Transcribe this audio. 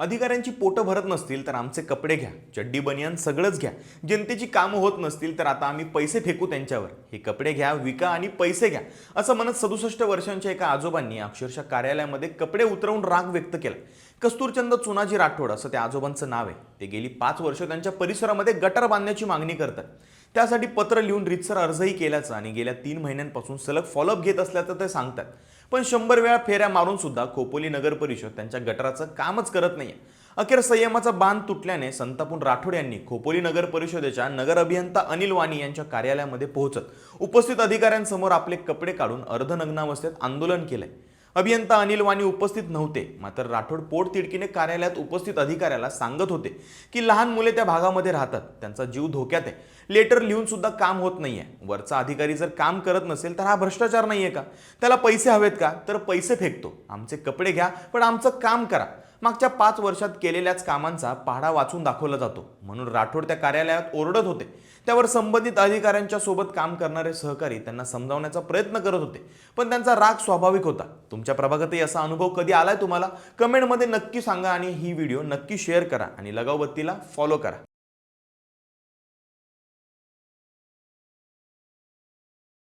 अधिकाऱ्यांची पोटं भरत नसतील तर आमचे कपडे घ्या, चड्डी बनियान सगळंच घ्या. जनतेची कामं होत नसतील तर आता आम्ही पैसे फेकू त्यांच्यावर. हे कपडे घ्या, विका आणि पैसे घ्या असं म्हणत 67 वर्षांच्या एका आजोबांनी अक्षरशः कार्यालयामध्ये कपडे उतरवून राग व्यक्त केला. कस्तुरचंद चुनाजी राठोड असं त्या आजोबांचं नाव आहे. ते गेली 5 वर्ष त्यांच्या परिसरामध्ये गटार बांधण्याची मागणी करतात. त्यासाठी पत्र लिहून रीतसर अर्जही केल्याचं आणि गेल्या 3 महिन्यांपासून सलग फॉलोअप घेत असल्याचं ते सांगतात. पण 100 वेळा फेऱ्या मारून सुद्धा खोपोली नगर परिषद त्यांच्या गटाराचं कामच करत नाहीये. अखेर संयमाचा बांध तुटल्याने संतापून राठोड यांनी खोपोली नगर परिषदेच्या नगर अभियंता अनिल वाणी यांच्या कार्यालयामध्ये पोहोचत उपस्थित अधिकाऱ्यांसमोर आपले कपडे काढून अर्धनग्नावस्थेत आंदोलन केलंय. अभियंता अनिल वाणी उपस्थित नव्हते, मात्र राठोड पोटतिडकीने कार्यालयात उपस्थित अधिकाऱ्याला सांगत होते की लहान मुले त्या भागामध्ये राहतात, त्यांचा जीव धोक्यात आहे. लेटर लिहून सुद्धा काम होत नाहीये. वरचा अधिकारी जर काम करत नसेल तर हा भ्रष्टाचार नाहीये का? त्याला पैसे हवेत का? तर पैसे फेकतो. आमचे कपडे घ्या पण आमचं काम करा. मागच्या 5 वर्षात केलेल्याच कामांचा पाढा वाचून दाखवला जातो म्हणून राठोड त्या कार्यालयात ओरडत होते. त्यावर संबंधित अधिकाऱ्यांच्या सोबत काम करणारे सहकारी त्यांना समजावण्याचा प्रयत्न करत होते, पण त्यांचा राग स्वाभाविक होता. तुमच्या प्रभागातही असा अनुभव कधी आलाय तुम्हाला? कमेंटमध्ये नक्की सांगा आणि ही व्हिडिओ नक्की शेअर करा आणि लगावबत्तीला फॉलो करा.